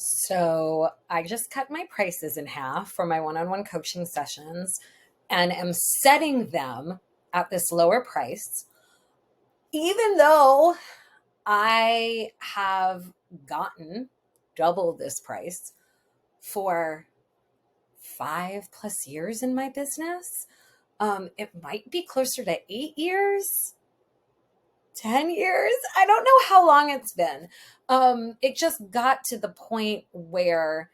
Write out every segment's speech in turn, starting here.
So I just cut my prices in half for my one-on-one coaching sessions and am setting them at this lower price, even though I have gotten double this price for 5+ years in my business. It might be closer to 8 years, 10 years. I don't know how long it's been. It just got to the point where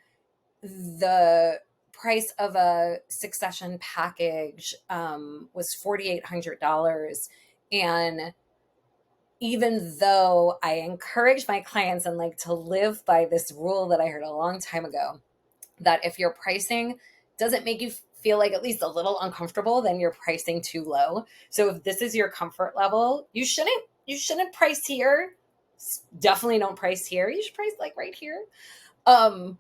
the price of a succession package was $4,800. And even though I encourage my clients and like to live by this rule that I heard a long time ago, that if your pricing doesn't make you feel like at least a little uncomfortable, then you're pricing too low. So if this is your comfort level, you shouldn't price here. Definitely don't price here. You should price like right here. Um,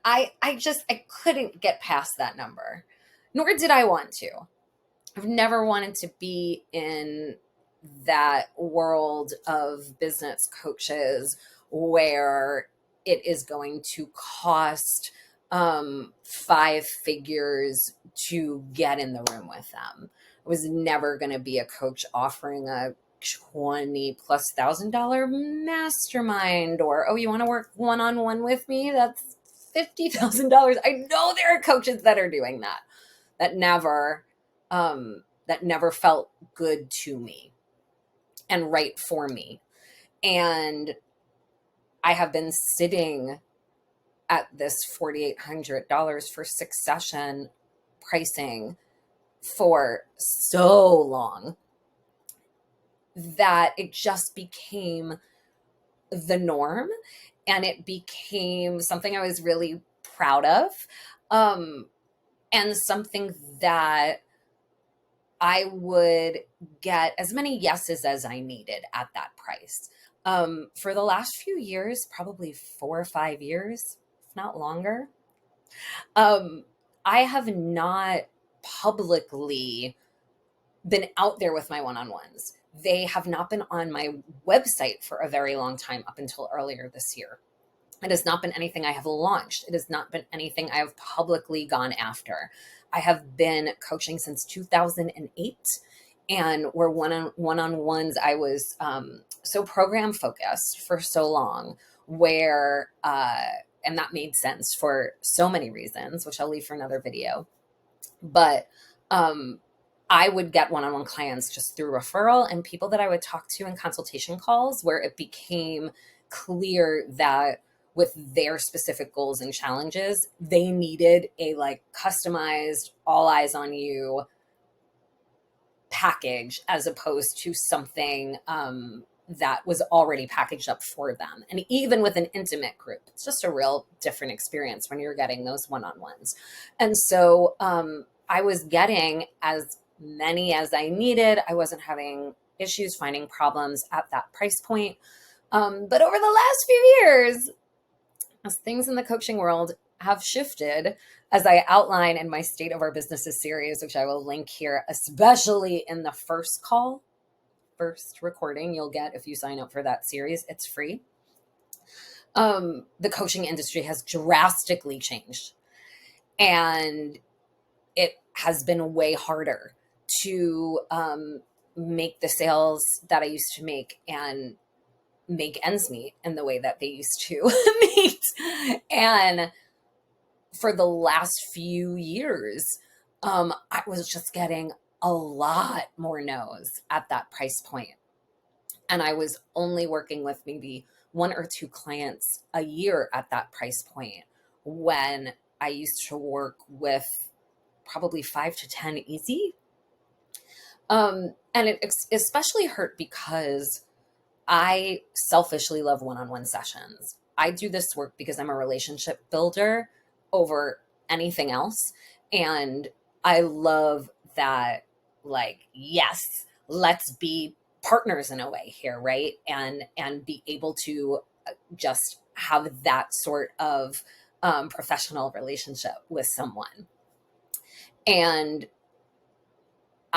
I couldn't get past that number, nor did I want to. I've never wanted to be in that world of business coaches where it is going to cost 5 figures to get in the room with them. I was never going to be a coach offering a 20 plus $1,000 mastermind, or, oh, you want to work one-on-one with me? That's $50,000. I know there are coaches that are doing that, that never, that never felt good to me and right for me. And I have been sitting at this $4,800 for succession pricing for so long that it just became the norm, and it became something I was really proud of, and something that I would get as many yeses as I needed at that price. For the last few years, probably 4 or 5 years, if not longer, um, I have not publicly been out there with my one-on-ones. They have not been on my website for a very long time, up until earlier this year. It has not been anything I have launched. It has not been anything I have publicly gone after. I have been coaching since 2008, and were one-on-ones. I was so program focused for so long, where and that made sense for so many reasons, which I'll leave for another video. But um, I would get one-on-one clients just through referral and people that I would talk to in consultation calls, where it became clear that with their specific goals and challenges, they needed a like customized, all eyes on you package, as opposed to something that was already packaged up for them. And even with an intimate group, it's just a real different experience when you're getting those one-on-ones. And so I was getting as many as I needed. I wasn't having issues finding problems at that price point. But over the last few years, as things in the coaching world have shifted, as I outline in my State of Our Businesses series, which I will link here, especially in the first call, first recording you'll get if you sign up for that series. It's free. The coaching industry has drastically changed, and it has been way harder to make the sales that I used to make and make ends meet in the way that they used to meet. And for the last few years, I was just getting a lot more no's at that price point. And I was only working with maybe 1 or 2 clients a year at that price point, when I used to work with probably 5 to 10 easy. And it especially hurt because I selfishly love one-on-one sessions. I do this work because I'm a relationship builder over anything else. And I love that, like, yes, let's be partners in a way here, right? And be able to just have that sort of professional relationship with someone. And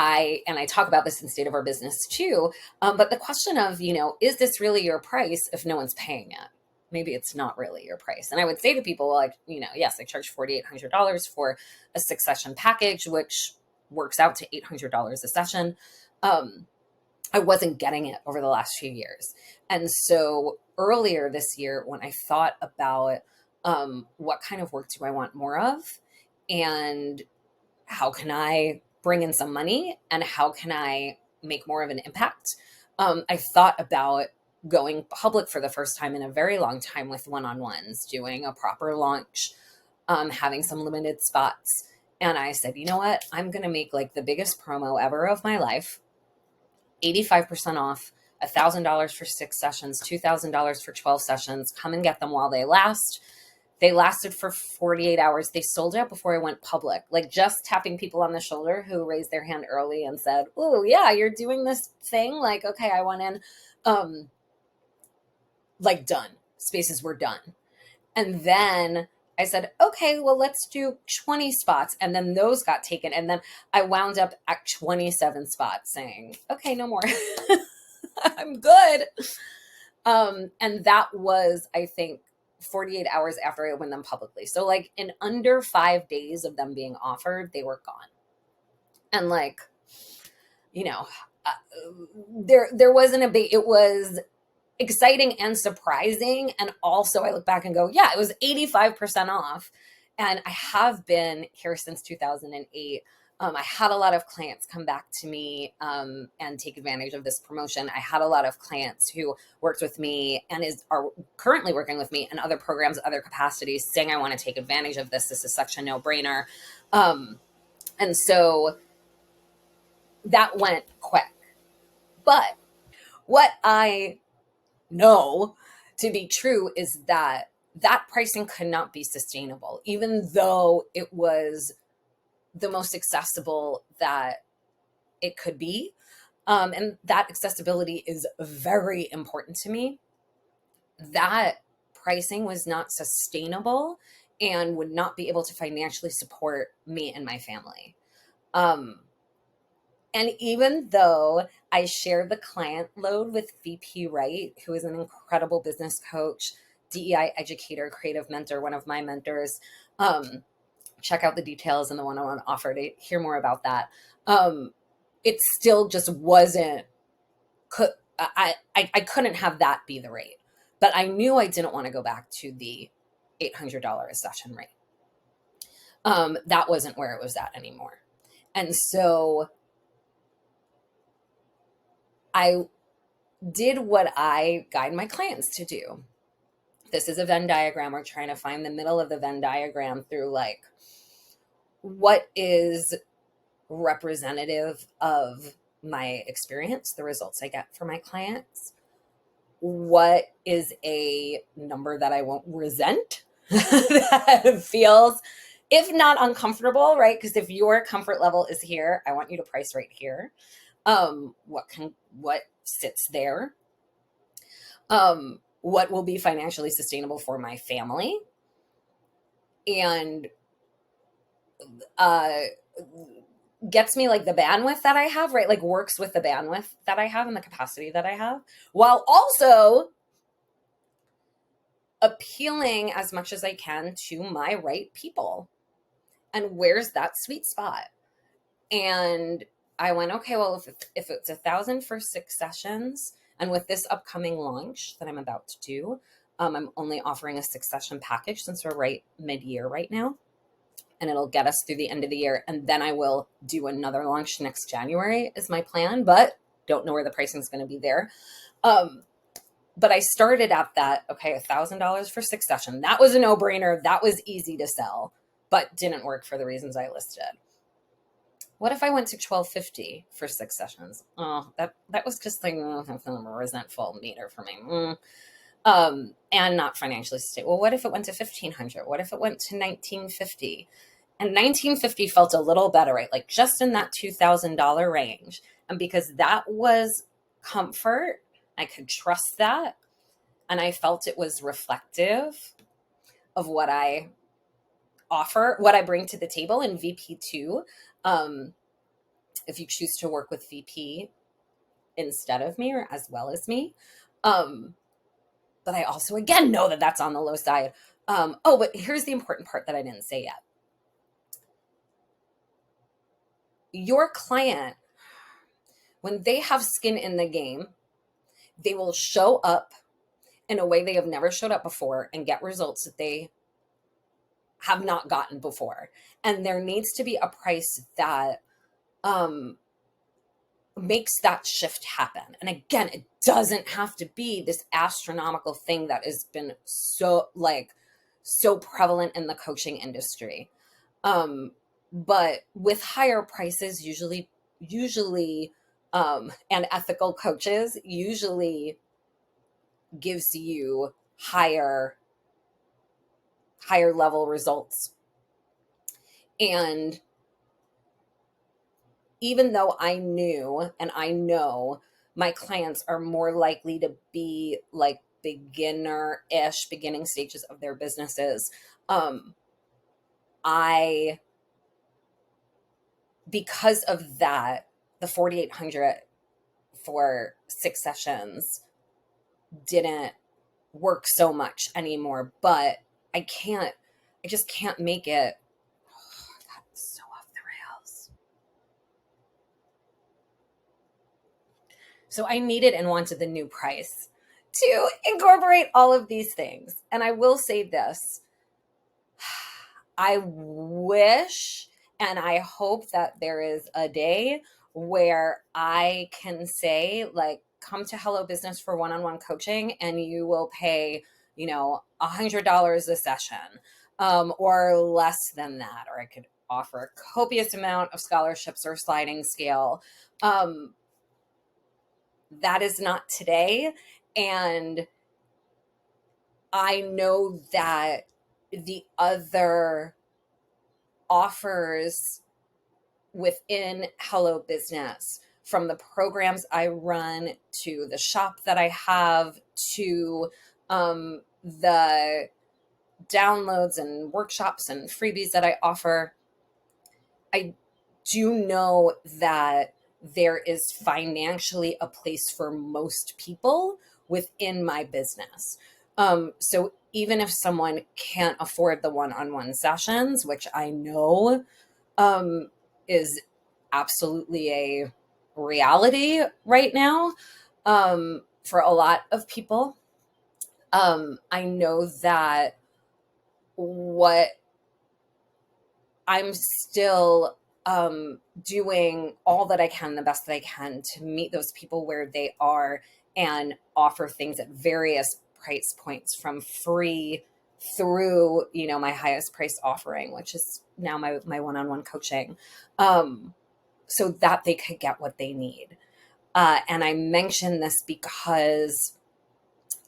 I talk about this in State of Our Business too. But the question of, is this really your price if no one's paying it? maybe it's not really your price. And I would say to people, like, yes, I charge $4,800 for a 6-session package, which works out to $800 a session. I wasn't getting it over the last few years. And so earlier this year, when I thought about what kind of work do I want more of, and how can I bring in some money, and how can I make more of an impact, I thought about going public for the first time in a very long time with one-on-ones, doing a proper launch, having some limited spots. And I said, you know what? I'm going to make like the biggest promo ever of my life, 85% off, $1,000 for 6 sessions, $2,000 for 12 sessions. Come and get them while they last. They lasted for 48 hours. They sold out before I went public, like just tapping people on the shoulder who raised their hand early and said, oh yeah, you're doing this thing. Like, okay, I want in. Like done. Spaces were done. And then I said, okay, well, let's do 20 spots. And then those got taken. And then I wound up at 27 spots saying, okay, no more. I'm good. And that was, I think, 48 hours after I win them publicly. So like in under 5 days of them being offered, they were gone. And like, there wasn't it was exciting and surprising. And also I look back and go, yeah, it was 85% off. And I have been here since 2008. I had a lot of clients come back to me and take advantage of this promotion. I had a lot of clients who worked with me and are currently working with me in other programs, other capacities, saying, I want to take advantage of this. This is such a no-brainer. And so that went quick. But what I know to be true is that pricing could not be sustainable, even though it was the most accessible that it could be. And that accessibility is very important to me. That pricing was not sustainable and would not be able to financially support me and my family. And even though I shared the client load with VP Wright, who is an incredible business coach, DEI educator, creative mentor, one of my mentors, check out the details in the one-on-one offer to hear more about that. It still just wasn't, I couldn't have that be the rate, but I knew I didn't want to go back to the $800 a session rate. That wasn't where it was at anymore. And so I did what I guide my clients to do. This is a Venn diagram. We're trying to find the middle of the Venn diagram through like what is representative of my experience, the results I get for my clients. What is a number that I won't resent, that feels, if not uncomfortable, right? Because if your comfort level is here, I want you to price right here. What sits there? What will be financially sustainable for my family? And gets me like the bandwidth that I have, right? Like works with the bandwidth that I have and the capacity that I have, while also appealing as much as I can to my right people. And where's that sweet spot? And I went, okay, well, if it's 1,000 for 6 sessions, and with this upcoming launch that I'm about to do, I'm only offering a 6-session package since we're right mid-year right now. And it'll get us through the end of the year. And then I will do another launch next January is my plan, but don't know where the pricing is going to be there. But I started at that, okay, $1,000 for 6 sessions. That was a no-brainer. That was easy to sell, but didn't work for the reasons I listed. What if I went to $1,250 for 6 sessions? Oh, that was just like a resentful meter for me. And not financially stable. Well, what if it went to $1,500? What if it went to $1,950? And $1,950 felt a little better, right? Like just in that $2,000 range. And because that was comfort, I could trust that. And I felt it was reflective of what I offer, what I bring to the table in VP2. If you choose to work with VP instead of me or as well as me. But But I also, again, know that that's on the low side. But here's the important part that I didn't say yet. Your client, when they have skin in the game, they will show up in a way they have never showed up before and get results that they have not gotten before. And there needs to be a price that makes that shift happen. And again, it doesn't have to be this astronomical thing that has been so prevalent in the coaching industry. But with higher prices, usually and ethical coaches usually gives you higher level results. And even though I knew and I know my clients are more likely to be like beginning stages of their businesses, because of that, the 4,800 for 6 sessions didn't work so much anymore. But I just can't make it. Oh, that's so off the rails. So I needed and wanted the new price to incorporate all of these things. And I will say this, I wish and I hope that there is a day where I can say, like, come to Hello Business for one-on-one coaching and you will pay, $100 a session, or less than that, or I could offer a copious amount of scholarships or sliding scale. That is not today. And I know that the other offers within Hello Business, from the programs I run to the shop that I have to the downloads and workshops and freebies that I offer, I do know that there is financially a place for most people within my business. So even if someone can't afford the one-on-one sessions, which I know is absolutely a reality right now for a lot of people, I know that what I'm still doing all that I can, the best that I can, to meet those people where they are and offer things at various price points, from free through, my highest price offering, which is now my one-on-one coaching, so that they could get what they need. And I mention this because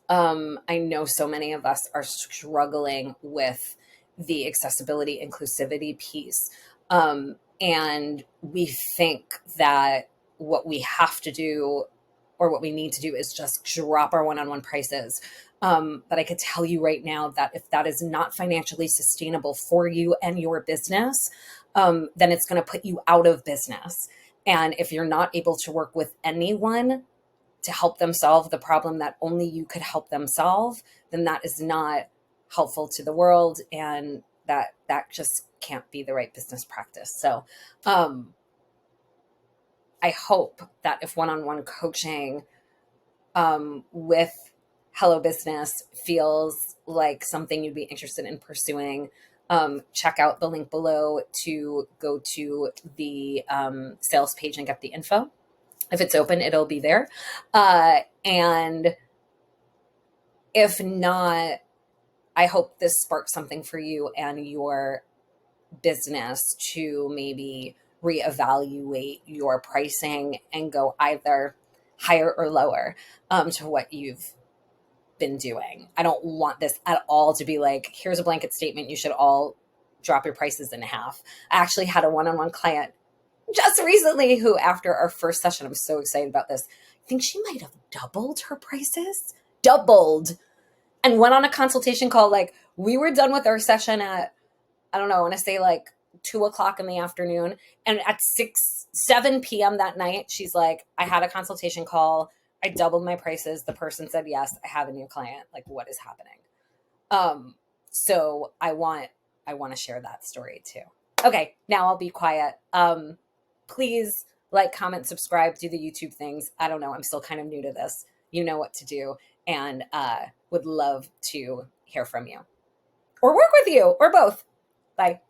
I know so many of us are struggling with the accessibility, inclusivity piece. And we think that what we have to do or what we need to do is just drop our one-on-one prices. But I could tell you right now that if that is not financially sustainable for you and your business, then it's going to put you out of business. And if you're not able to work with anyone to help them solve the problem that only you could help them solve, then that is not helpful to the world. And that just can't be the right business practice. So I hope that if one-on-one coaching with Hello Business feels like something you'd be interested in pursuing, check out the link below to go to the sales page and get the info. If it's open, it'll be there. And if not, I hope this sparks something for you and your business to maybe reevaluate your pricing and go either higher or lower to what you've been doing. I don't want this at all to be like, here's a blanket statement, you should all drop your prices in half. I actually had a one-on-one client just recently who, after our first session, I'm so excited about this, I think she might have doubled her prices, and went on a consultation call. Like, we were done with our session at, I don't know, I want to say like 2:00 in the afternoon. And at 7 p.m. that night, she's like, I had a consultation call. I doubled my prices. The person said, yes, I have a new client. Like, what is happening? So I want to share that story too. Okay, now I'll be quiet. Please like, comment, subscribe, do the YouTube things. I don't know. I'm still kind of new to this. You know what to do, and would love to hear from you or work with you or both. Bye.